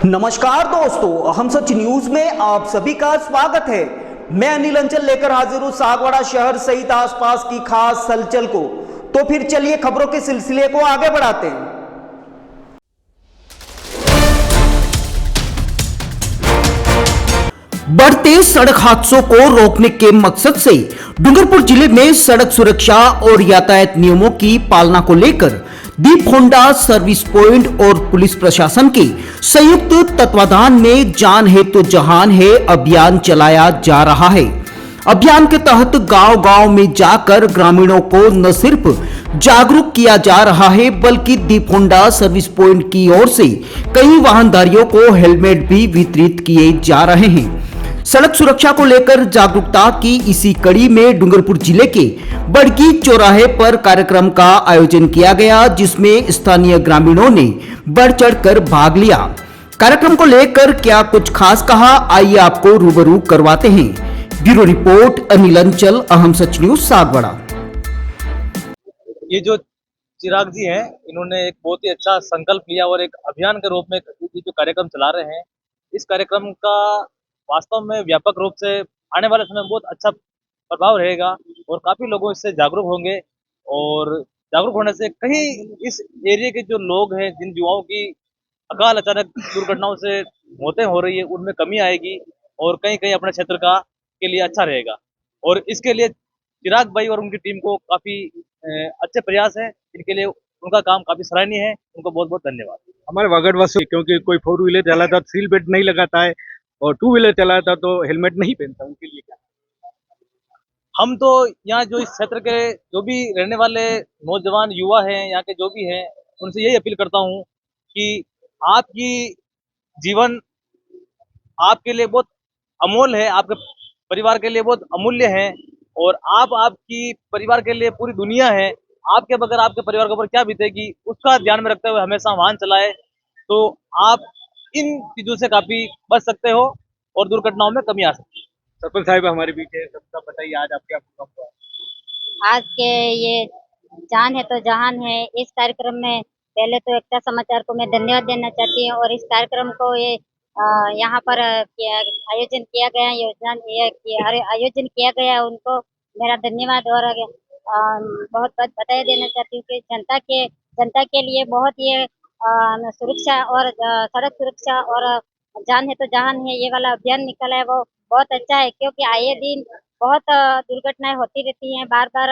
नमस्कार दोस्तों, हम सच न्यूज में आप सभी का स्वागत है। मैं अनिल अंचल लेकर हाजिर हूं सागवाड़ा शहर सहित आसपास की खास हलचल को। तो फिर चलिए खबरों के सिलसिले को आगे बढ़ाते हैं। बढ़ते सड़क हादसों को रोकने के मकसद से डूंगरपुर जिले में सड़क सुरक्षा और यातायात नियमों की पालना को लेकर दीप होंडा सर्विस पॉइंट और पुलिस प्रशासन के संयुक्त तत्वाधान में जान है तो जहान है अभियान चलाया जा रहा है। अभियान के तहत गांव-गांव में जाकर ग्रामीणों को न सिर्फ जागरूक किया जा रहा है बल्कि दीप होंडा सर्विस पॉइंट की ओर से कई वाहनधारियों को हेलमेट भी वितरित किए जा रहे हैं। सड़क सुरक्षा को लेकर जागरूकता की इसी कड़ी में डूंगरपुर जिले के बड़गी चौराहे पर कार्यक्रम का आयोजन किया गया, जिसमें स्थानीय ग्रामीणों ने बढ़ चढ़कर भाग लिया। कार्यक्रम को लेकर क्या कुछ खास कहा, आइए आपको रूबरू करवाते हैं। ब्यूरो रिपोर्ट अनिल अंचल, अहम सच न्यूज सागवाड़ा। ये जो चिराग जी हैं, इन्होंने एक बहुत ही अच्छा संकल्प लिया और एक अभियान के रूप में ये जो कार्यक्रम चला रहे हैं, इस कार्यक्रम का वास्तव में व्यापक रूप से आने वाले समय में बहुत अच्छा प्रभाव रहेगा और काफ़ी लोगों इससे जागरूक होंगे। और जागरूक होने से कहीं इस एरिया के जो लोग हैं, जिन युवाओं की अकाल अचानक दुर्घटनाओं से मौतें हो रही है, उनमें कमी आएगी और कहीं-कहीं अपने क्षेत्र का के लिए अच्छा रहेगा। और इसके लिए चिराग भाई और उनकी टीम को काफ़ी अच्छे प्रयास हैं। इनके लिए उनका काम काफ़ी सराहनीय है। उनको बहुत-बहुत धन्यवाद। हमारे वागड़वासी, क्योंकि कोई 4 व्हीलर चलाता तो सीट बेल्ट नहीं लगाता है और 2 व्हीलर चलाता तो हेलमेट नहीं पहनता, उनके लिए क्या? हम तो यहाँ जो इस क्षेत्र के जो भी रहने वाले नौजवान युवा हैं, यहाँ के जो भी हैं, उनसे यही अपील करता हूँ कि आपकी जीवन आपके लिए बहुत अमूल्य है, आपके परिवार के लिए बहुत अमूल्य है और आपकी परिवार के लिए पूरी दुनिया है। आपके बगैर आपके परिवार के ऊपर क्या बीतेगी, उसका ध्यान में रखते हुए हमेशा वाहन चलाएं, तो आप इन चीज़ों से काफ़ी बच सकते हो और दुर्घटनाओं में कमी आ सकती है। सरपंच साहिब हमारे बीच है, सबका बताइए आज आप क्या प्रोग्राम हुआ? आज के ये जान है तो जहान है इस कार्यक्रम में पहले तो एकता समाचार को मैं धन्यवाद देना चाहती हूँ और इस कार्यक्रम को ये यहाँ पर आयोजन किया गया, आयोजन किया गया, उनको मेरा धन्यवाद। और बहुत बहुत बधाई देना चाहती हूँ कि जनता के लिए बहुत ये सुरक्षा और सड़क सुरक्षा और जान है तो जहान है ये वाला अभियान निकला है, वो बहुत अच्छा है। क्योंकि आए दिन बहुत दुर्घटनाएं होती रहती हैं, बार-बार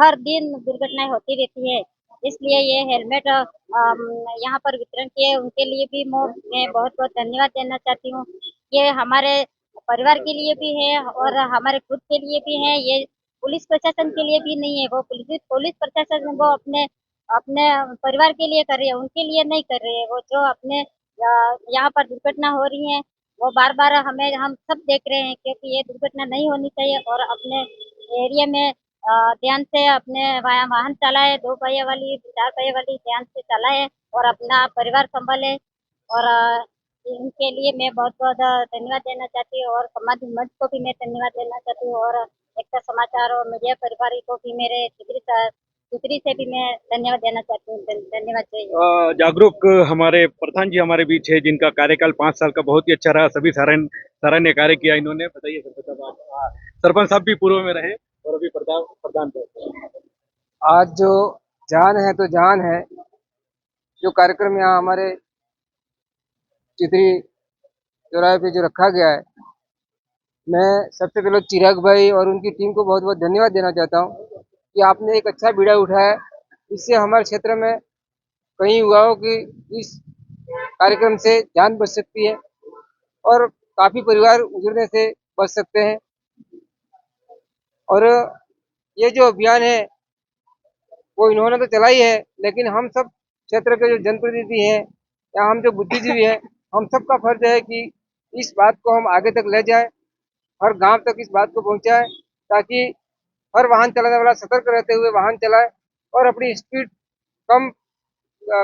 हर दिन दुर्घटनाएं होती रहती है। इसलिए ये हेलमेट यहाँ पर वितरण किए, उनके लिए भी मैं बहुत-बहुत धन्यवाद देना चाहती हूँ। ये हमारे परिवार के लिए भी है और हमारे खुद के लिए भी है। ये पुलिस प्रशासन के लिए भी नहीं है, वो पुलिस प्रशासन वो अपने अपने परिवार के लिए कर रही है, उनके लिए नहीं कर रही है। वो जो अपने यहाँ पर दुर्घटना हो रही है, वो बार-बार हम सब देख रहे हैं, क्योंकि ये दुर्घटना नहीं होनी चाहिए। और अपने एरिया में ध्यान से अपने वाहन चलाए, 2 पहिया वाली 4 पहिया वाली ध्यान से चलाए और अपना परिवार संभाले। और इनके लिए मैं बहुत-बहुत धन्यवाद देना चाहती हूँ और समाज मंच को भी मैं धन्यवाद देना चाहती हूँ और एकता समाचार और मीडिया परिवार को भी मेरे तितरी से भी मैं धन्यवाद देना चाहती हूँ। धन्यवाद चाहिए। जागरूक हमारे प्रधान जी हमारे बीच है, जिनका कार्यकाल 5 साल का बहुत ही अच्छा रहा, सभी सराहनीय कार्य किया इन्होंने। बताइए सरपंच साहब, सरपंच साहब भी पूर्व में रहे और अभी प्रधान थे। आज जो जान है तो जान है जो कार्यक्रम यहाँ हमारे चितरी चौराहे पे जो रखा गया है, मैं सबसे पहले चिराग भाई और उनकी टीम को बहुत बहुत धन्यवाद देना चाहता हूँ कि आपने एक अच्छा बीड़ा उठाया। इससे हमारे क्षेत्र में कई युवाओं की इस कार्यक्रम से जान बच सकती है और काफी परिवार उजड़ने से बच सकते हैं। और ये जो अभियान है वो इन्होंने तो चलाई है, लेकिन हम सब क्षेत्र के जो जनप्रतिनिधि हैं या हम जो बुद्धिजीवी हैं, हम सबका फर्ज है कि इस बात को हम आगे तक ले जाएं हर गांव तक इस बात को पहुंचाए, ताकि हर वाहन चलाने वाला सतर्क रहते हुए वाहन चलाए और अपनी स्पीड कम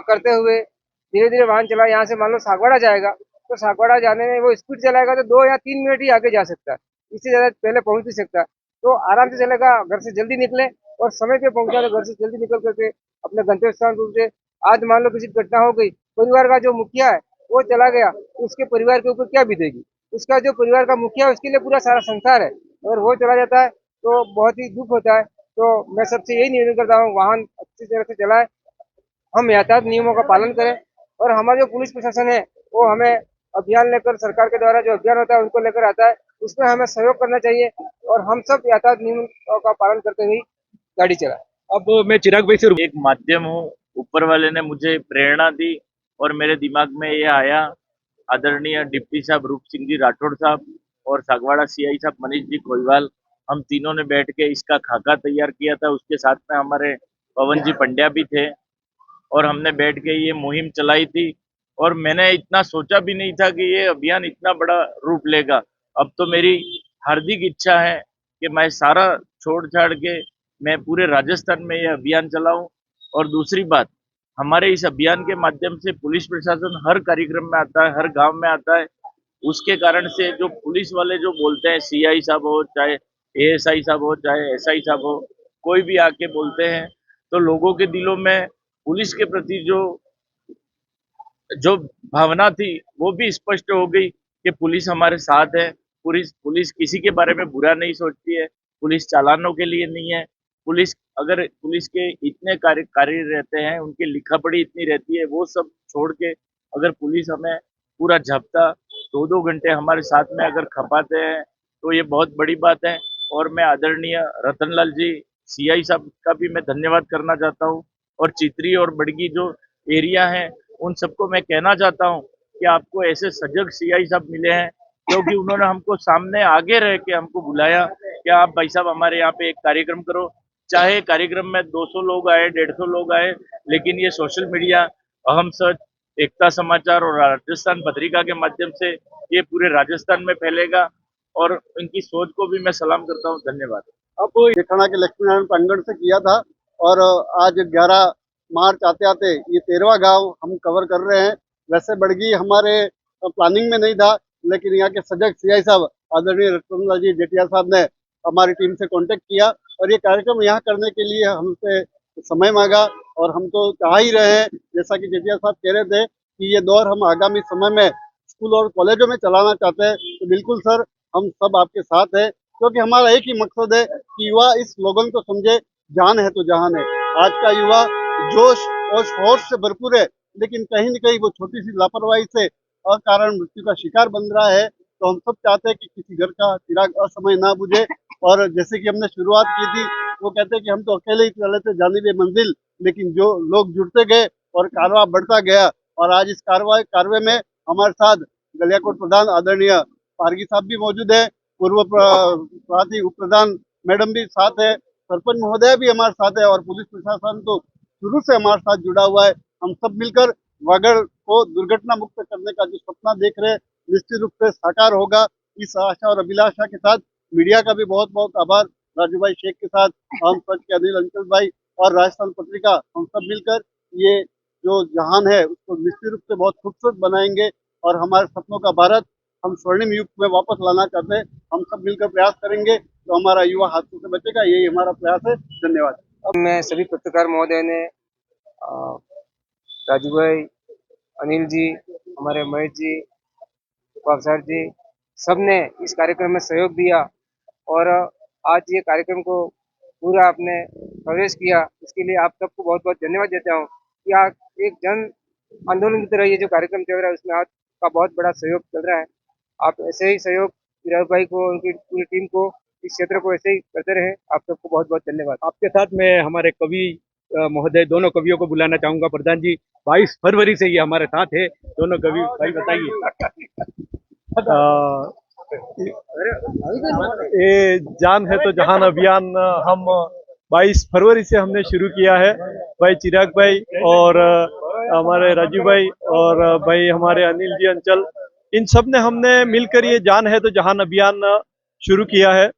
करते हुए धीरे धीरे वाहन चलाए। यहाँ से मान लो सागवाड़ा जाएगा तो सागवाड़ा जाने में वो स्पीड चलाएगा तो 2 या 3 मिनट ही आगे जा सकता है, इससे ज्यादा पहले पहुंच नहीं सकता। तो आराम से चलेगा, घर से जल्दी निकले और समय पे पहुंचा, तो घर से जल्दी निकल करके अपने गंतव्य स्थान पहुंचे। आज मान लो किसी घटना हो गई, परिवार का जो मुखिया है वो चला गया तो उसके परिवार के ऊपर क्या बीतेगी, उसका जो परिवार का मुखिया है उसके लिए पूरा सारा संसार है, अगर वो चला जाता है तो बहुत ही दुख होता है। तो मैं सबसे यही निवेदन करता हूँ, वाहन अच्छी तरह से चलाए, हम यातायात नियमों का पालन करें और हमारा जो पुलिस प्रशासन है वो हमें अभियान लेकर, सरकार के द्वारा जो अभियान होता है उनको लेकर आता है, उसमें हमें सहयोग करना चाहिए और हम सब यातायात नियमों का पालन करते हुए गाड़ी चलाएं। अब मैं चिराग भाई से एक माध्यम हूँ, ऊपर वाले ने मुझे प्रेरणा दी और मेरे दिमाग में ये आया, आदरणीय डिप्टी साहब रूप सिंह जी राठौड़ साहब और सागवाड़ा सीआई साहब मनीष जी कोईवाल, हम तीनों ने बैठ के इसका खाका तैयार किया था। उसके साथ में हमारे पवन जी पंड्या भी थे और हमने बैठ के ये मुहिम चलाई थी और मैंने इतना सोचा भी नहीं था कि ये अभियान इतना बड़ा रूप लेगा। अब तो मेरी हार्दिक इच्छा है कि मैं सारा छोड़ छाड़ के मैं पूरे राजस्थान में ये अभियान चलाऊं। और दूसरी बात, हमारे इस अभियान के माध्यम से पुलिस प्रशासन हर कार्यक्रम में आता है, हर गांव में आता है। उसके कारण से जो पुलिस वाले जो बोलते हैं, सीआई साहब हो चाहे एएसआई साहब हो चाहे एसआई साहब हो, कोई भी आके बोलते हैं तो लोगों के दिलों में पुलिस के प्रति जो जो भावना थी वो भी स्पष्ट हो गई कि पुलिस हमारे साथ है। पुलिस पुलिस किसी के बारे में बुरा नहीं सोचती है, पुलिस चालानों के लिए नहीं है। पुलिस अगर पुलिस के इतने कार्य रहते हैं, उनकी लिखा पढ़ी इतनी रहती है, वो सब छोड़ के अगर पुलिस हमें पूरा झपटा 2-2 घंटे हमारे साथ में अगर खपाते हैं तो ये बहुत बड़ी बात है। और मैं आदरणीय रतनलाल जी सीआई साहब का भी मैं धन्यवाद करना चाहता हूँ और चित्री और बड़गी जो एरिया है उन सबको मैं कहना चाहता हूँ कि आपको ऐसे सजग सीआई साहब मिले हैं, क्योंकि उन्होंने हमको सामने आगे रह के हमको बुलाया कि आप भाई साहब हमारे यहाँ पे एक कार्यक्रम करो। चाहे कार्यक्रम में 200 लोग आए, 150 लोग आए, लेकिन ये सोशल मीडिया, अहम सच, एकता समाचार और राजस्थान पत्रिका के माध्यम से ये पूरे राजस्थान में फैलेगा और इनकी सोच को भी मैं सलाम करता हूँ। धन्यवाद। अब जेठाना के लक्ष्मी नारायण प्रांगण से किया था और आज 11 मार्च आते आते ये 13वां गांव हम कवर कर रहे हैं। वैसे बड़गी हमारे प्लानिंग में नहीं था, लेकिन यहाँ के सजग सीआई साहब आदरणीय रतनलाल जी जेठिया साहब ने हमारी टीम से कांटेक्ट किया और ये कार्यक्रम यहाँ करने के लिए हमसे समय मांगा और हम तो चाह ही रहे हैं, जैसा कि जेठिया साहब कह रहे थे कि ये दौर हम आगामी समय में स्कूल और कॉलेजों में चलाना चाहते हैं। तो बिल्कुल सर, हम सब आपके साथ हैं, क्योंकि हमारा एक ही मकसद है कि युवा इस स्लोगन को समझे, जान है तो जहान है। आज का युवा जोश और होश से भरपूर है, लेकिन कहीं न कहीं वो छोटी सी लापरवाही से अकारण मृत्यु का शिकार बन रहा है। तो हम सब चाहते हैं कि किसी घर का चिराग असमय ना बुझे और जैसे कि हमने शुरुआत की थी, वो कहते हैं कि हम तो अकेले ही चले थे जानिबे मंजिल, लेकिन जो लोग जुड़ते गए और कारवा बढ़ता गया और आज इस कारवे में हमारे साथ गलियाकोट प्रधान आदरणीय पारगी साहब भी मौजूद है, पूर्व प्रांतीय उप प्रधान मैडम भी साथ है, सरपंच महोदय भी हमारे साथ है और पुलिस प्रशासन तो शुरू से हमारे साथ जुड़ा हुआ है। हम सब मिलकर वागड़ को दुर्घटना मुक्त करने का जो सपना देख रहे हैं, निश्चित रूप से साकार होगा। इस आशा और अभिलाषा के साथ मीडिया का भी बहुत बहुत आभार, राजू भाई शेख के साथ हम सच के अनिल अंचल भाई और राजस्थान पत्रिका, हम सब मिलकर ये जो जहान है उसको निश्चित रूप से बहुत खूबसूरत बनाएंगे और हमारे सपनों का भारत हम स्वर्णिम युग में वापस लाना चाहते हैं। हम सब मिलकर प्रयास करेंगे तो हमारा युवा हाथों से बचेगा, यही हमारा प्रयास है। धन्यवाद। अब मैं सभी पत्रकार महोदय ने, राजू भाई, अनिल जी, हमारे महेश जी, सर जी, सब ने इस कार्यक्रम में सहयोग दिया और आज ये कार्यक्रम को पूरा आपने प्रवेश किया, इसके लिए आप सबको बहुत बहुत धन्यवाद देता हूँ कि आज एक जन आंदोलन की तरह ये जो कार्यक्रम चल रहा है उसमें आपका बहुत बड़ा सहयोग चल रहा है। आप ऐसे ही सहयोग विराट भाई को, उनकी पूरी टीम को, इस क्षेत्र को ऐसे ही करते रहे। आप सबको बहुत बहुत धन्यवाद। आपके साथ मैं हमारे कवि महोदय, दोनों कवियों को बुलाना चाहूंगा। प्रधान जी 22 फरवरी से ये हमारे साथ है, दोनों कवि भाई बताइए। ये जान है तो जहान अभियान हम 22 फरवरी से हमने शुरू किया है। भाई चिराग भाई और हमारे राजू भाई और भाई हमारे अनिल जी अंचल, इन सब ने हमने मिलकर ये जान है तो जहान अभियान शुरू किया है।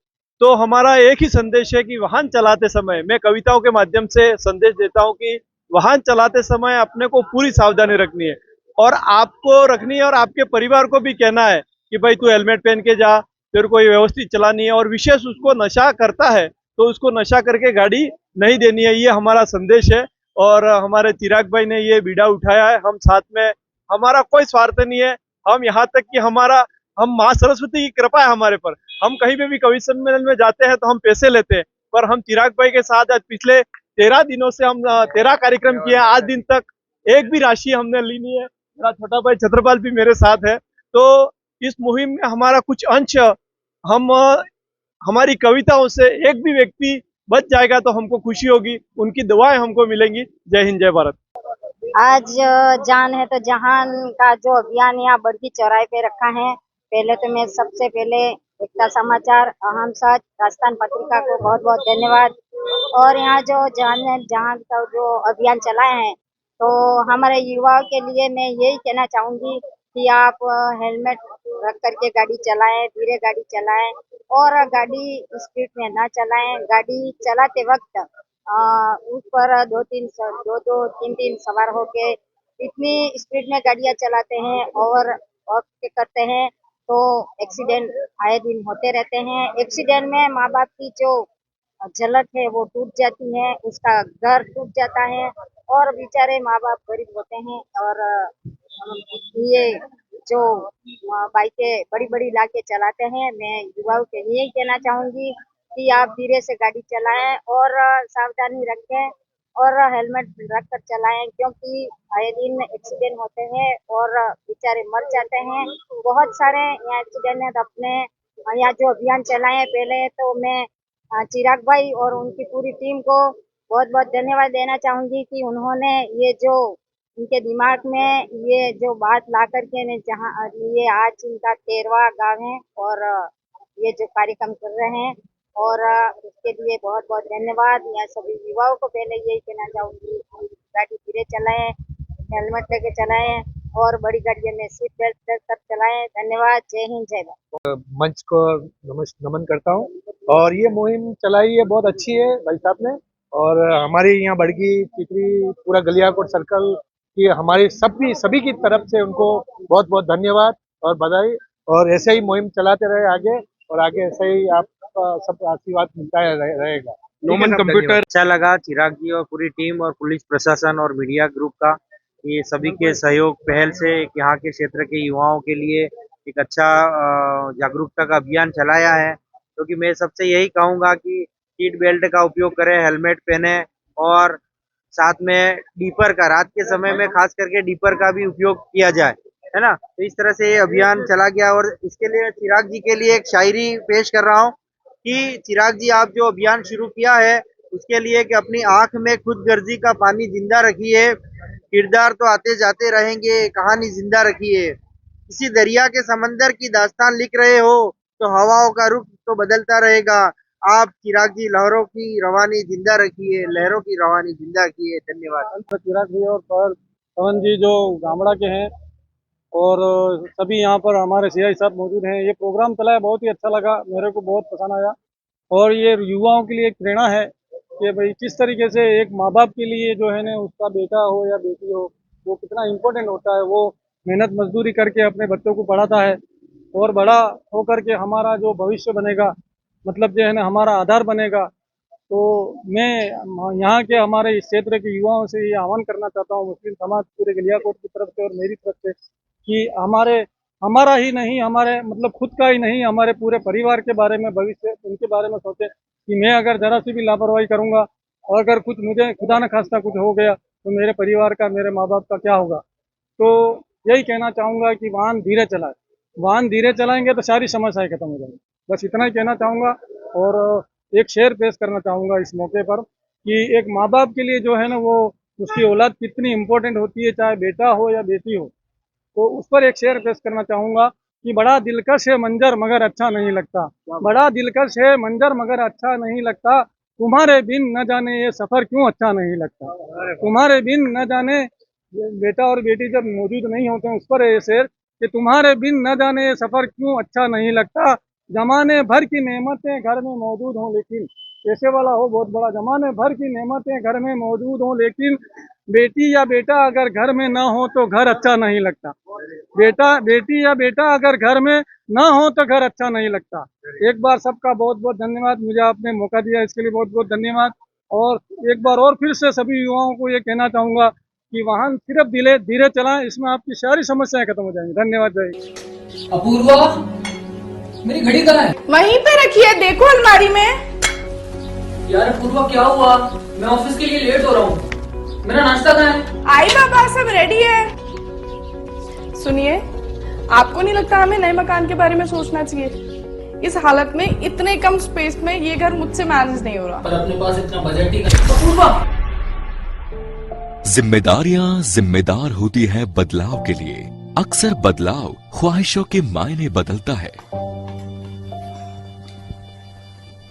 तो हमारा एक ही संदेश है कि वाहन चलाते समय, मैं कविताओं के माध्यम से संदेश देता हूं कि वाहन चलाते समय अपने को पूरी सावधानी रखनी है और आपको रखनी है और आपके परिवार को भी कहना है कि भाई तू हेलमेट पहन के जा, फिर कोई व्यवस्थित चलानी है। और विशेष उसको नशा करता है तो उसको नशा करके गाड़ी नहीं देनी है, ये हमारा संदेश है। और हमारे चिराग भाई ने ये बीड़ा उठाया है, हम साथ में, हमारा कोई स्वार्थ नहीं है। हम यहाँ तक कि हम माँ सरस्वती की कृपा है हमारे पर। हम कहीं पे भी कवि सम्मेलन में जाते हैं तो हम पैसे लेते हैं, पर हम चिराग भाई के साथ आज पिछले 13 दिनों से हम 13 कार्यक्रम किए, आज दिन तक एक भी राशि हमने ली नहीं है। मेरा छोटा भाई छत्रपाल भी मेरे साथ है। तो इस मुहिम में हमारा कुछ अंश, हम हमारी कविताओं से एक भी व्यक्ति बच जाएगा तो हमको खुशी होगी, उनकी दुआएं हमको मिलेंगी। जय हिंद, जय भारत। आज जान है तो जहान का जो अभियान यहाँ बड़की चौराहे पे रखा है, पहले तो मैं सबसे पहले एकता समाचार, अहम सच, राजस्थान पत्रिका को बहुत बहुत धन्यवाद। और यहाँ जो जान है जहान का जो अभियान चलाए हैं, तो हमारे युवाओं के लिए मैं यही कहना चाहूंगी कि आप हेलमेट रख करके गाड़ी चलाएं, धीरे गाड़ी चलाएं और गाड़ी स्पीड में ना चलाएं। गाड़ी चलाते वक्त उस पर दो तीन तीन सवार होके इतनी स्पीड में गाड़ियां चलाते हैं और करते हैं तो एक्सीडेंट आए दिन होते रहते हैं। एक्सीडेंट में माँ बाप की जो झलक है वो टूट जाती है, उसका घर टूट जाता है और बेचारे माँ बाप गरीब होते हैं। और ये जो बाइकें बड़ी बड़ी लाके चलाते हैं, मैं युवाओं के लिए ही कहना चाहूंगी कि आप धीरे से गाड़ी चलाएं और सावधानी रखें और हेलमेट रख कर चलाएं, क्योंकि आए दिन एक्सीडेंट होते हैं और बेचारे मर जाते हैं। बहुत सारे यहाँ एक्सीडेंट अपने यहाँ जो अभियान चलाए पहले तो मैं चिराग भाई और उनकी पूरी टीम को बहुत बहुत धन्यवाद देना चाहूंगी कि उन्होंने ये जो उनके दिमाग में ये जो बात ला करके ने जहाँ ये आज इनका 13वां गाँव है और ये जो कार्यक्रम कर रहे हैं और इसके लिए बहुत बहुत धन्यवाद। यहाँ सभी युवाओं को पहले यही कहना चाहूंगी कि गाड़ी धीरे चलाएं, हेलमेट लेके चलाएं और बड़ी गाड़ियों में सीट बेल्ट कर चलाएं। धन्यवाद। जय हिंद, जय भारत। मंच को नमन करता हूँ। और ये मुहिम चलाई है बहुत अच्छी है भाई साहब ने। और हमारी यहाँ बड़गी चितरी पूरा गलियाकोट सर्कल की हमारी सभी की तरफ से उनको बहुत बहुत धन्यवाद और बधाई। और ऐसे ही मुहिम चलाते रहे आगे, और आगे ऐसे ही आपका सब आशीर्वाद मिलता रहेगा। नोमन कंप्यूटर अच्छा लगा, चिराग जी और पूरी टीम और पुलिस प्रशासन और मीडिया ग्रुप का ये सभी के सहयोग पहल से यहाँ के क्षेत्र के युवाओं के लिए एक अच्छा जागरूकता का अभियान चलाया है। क्योंकि मैं सबसे यही कहूँगा कि सीट बेल्ट का उपयोग करें, हेलमेट पहने और साथ में डीपर का, रात के समय में खास करके डीपर का भी उपयोग किया जाए, है ना। तो इस तरह से ये अभियान चला गया। और इसके लिए चिराग जी के लिए एक शायरी पेश कर रहा हूँ कि चिराग जी, आप जो अभियान शुरू किया है उसके लिए कि अपनी आंख में खुद गर्जी का पानी जिंदा रखिए, किरदार तो आते जाते रहेंगे, कहानी जिंदा रखिए। किसी दरिया के समंदर की दास्तान लिख रहे हो तो हवाओं का रुख तो बदलता रहेगा। आप चिराग जी लहरों की रवानी जिंदा रखिए, लहरों की रवानी जिंदा किए। धन्यवाद। चिराग जी और पवन जी जो गामड़ा के हैं और सभी यहाँ पर हमारे सीआई साहब मौजूद हैं। ये प्रोग्राम चला है, बहुत ही अच्छा लगा, मेरे को बहुत पसंद आया। और ये युवाओं के लिए एक प्रेरणा है कि भाई किस तरीके से एक माँ बाप के लिए जो है ना उसका बेटा हो या बेटी हो वो कितना इम्पोर्टेंट होता है। वो मेहनत मजदूरी करके अपने बच्चों को पढ़ाता है और बड़ा होकर के हमारा जो भविष्य बनेगा, मतलब जो है ना हमारा आधार बनेगा। तो मैं यहाँ के हमारे इस क्षेत्र के युवाओं से ये आह्वान करना चाहता हूँ, मुस्लिम समाज पूरे गलियाकोट की तरफ से और मेरी तरफ से, कि हमारा ही नहीं, हमारे मतलब खुद का ही नहीं, हमारे पूरे परिवार के बारे में, भविष्य उनके बारे में सोचें कि मैं अगर जरा सी भी लापरवाही करूंगा और अगर कुछ मुझे खुदा न खास्ता कुछ हो गया तो मेरे परिवार का, मेरे माँ बाप का क्या होगा। तो यही कहना चाहूँगा कि वाहन धीरे चलाएं, वाहन धीरे चलाएंगे तो सारी समस्याएं खत्म हो जाएंगी। बस इतना ही कहना चाहूँगा। और एक शेर पेश करना चाहूँगा इस मौके पर कि एक माँ बाप के लिए जो है ना वो उसकी औलाद कितनी इम्पोर्टेंट होती है, चाहे बेटा हो या बेटी हो। तो उस पर एक शेर पेश करना चाहूँगा कि बड़ा दिलकश है मंजर मगर अच्छा नहीं लगता, बड़ा दिलकश है मंजर मगर अच्छा नहीं लगता, तुम्हारे बिन न जाने ये सफ़र क्यों अच्छा नहीं लगता, तुम्हारे बिन न जाने, बेटा और बेटी जब मौजूद नहीं होते हैं उस पर ये शेर कि तुम्हारे बिन न जाने ये सफ़र क्यों अच्छा नहीं लगता, जमाने भर की नेमतें घर में मौजूद हों लेकिन, पैसे वाला हो बहुत बड़ा, जमाने भर की नेमतें घर में मौजूद हों लेकिन बेटी या बेटा अगर घर में ना हो तो घर अच्छा नहीं लगता। बेटी या बेटा अगर घर में ना हो तो घर अच्छा नहीं लगता। एक बार सबका बहुत बहुत धन्यवाद, मुझे आपने मौका दिया इसके लिए बहुत बहुत धन्यवाद। और एक बार और फिर से सभी युवाओं को ये कहना चाहूँगा कि वाहन सिर्फ धीरे धीरे चलाएं, इसमें आपकी सारी समस्याएं खत्म हो जाएंगी। धन्यवाद। जय। अपूर्वा, मेरी घड़ी कहाँ है? वहीं पे रखी है, देखो अलमारी में। यार अपूर्वा क्या हुआ? मैं ऑफिस के लिए लेट हो रहा हूँ। मेरा नाश्ता कहाँ है? आई बाबा, सब रेडी है। सुनिए, आपको नहीं लगता हमें नए मकान के बारे में सोचना चाहिए? इस हालत में इतने कम स्पेस में ये घर मुझसे मैनेज नहीं हो रहा। पर अपने पास इतना बजट ही नहीं। अपूर्वा, जिम्मेदारियां जिम्मेदार होती है बदलाव के लिए। अक्सर बदलाव ख्वाहिशों के मायने बदलता है।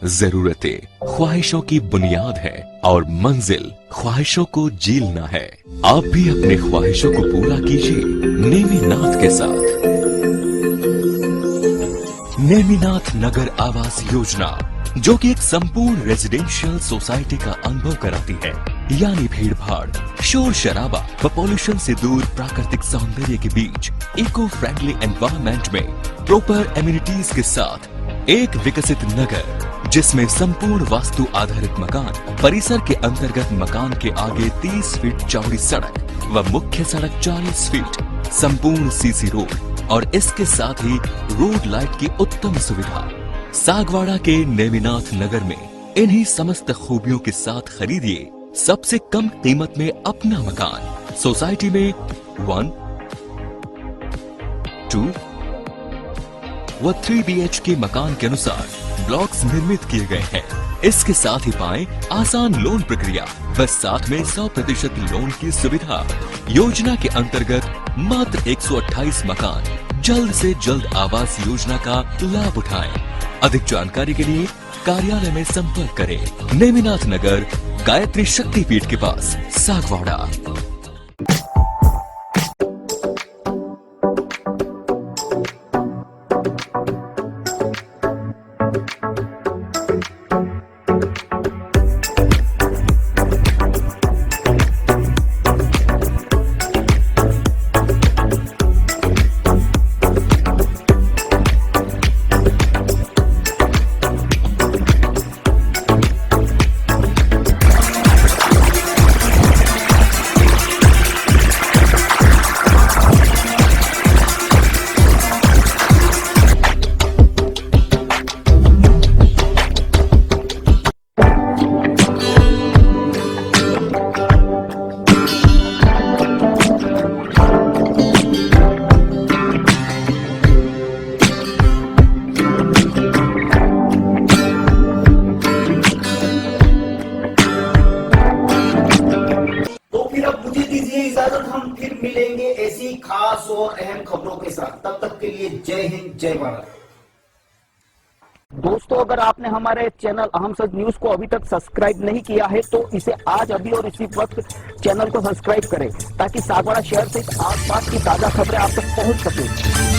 जरूरतें ख्वाहिशों की बुनियाद है और मंजिल ख्वाहिशों को जीलना है। आप भी अपने ख्वाहिशों को पूरा कीजिए नेमिनाथ के साथ। नेमिनाथ नगर आवास योजना, जो कि एक संपूर्ण रेजिडेंशियल सोसाइटी का अनुभव कराती है, यानी भीड़ भाड़, शोर शराबा व पॉल्यूशन से दूर प्राकृतिक सौंदर्य के बीच इको फ्रेंडली एनवायरनमेंट में प्रॉपर एमिनिटीज के साथ एक विकसित नगर, जिसमें संपूर्ण वास्तु आधारित मकान, परिसर के अंतर्गत मकान के आगे 30 फीट चौड़ी सड़क व मुख्य सड़क 40 फीट, संपूर्ण सीसी रोड और इसके साथ ही रोड लाइट की उत्तम सुविधा। सागवाड़ा के नेमिनाथ नगर में इन्हीं समस्त खूबियों के साथ खरीदिए सबसे कम कीमत में अपना मकान। सोसाइटी में 1, 2 व 3 BHK मकान के अनुसार ब्लॉक्स निर्मित किए गए हैं। इसके साथ ही पाएं आसान लोन प्रक्रिया व साथ में 100% लोन की सुविधा। योजना के अंतर्गत मात्र 128 मकान जल्द से जल्द आवास योजना का लाभ उठाएं। अधिक जानकारी के लिए कार्यालय में संपर्क करें। नेमिनाथ नगर, गायत्री शक्तिपीठ के पास, सागवाड़ा। हम फिर मिलेंगे ऐसी खास और अहम खबरों के साथ। तब तक के लिए जय हिंद, जय भारत। दोस्तों, अगर आपने हमारे चैनल अहम सच न्यूज को अभी तक सब्सक्राइब नहीं किया है तो इसे आज अभी और इसी वक्त चैनल को सब्सक्राइब करें ताकि सागवाड़ा शहर से आसपास की ताजा खबरें आप तक पहुंच सके।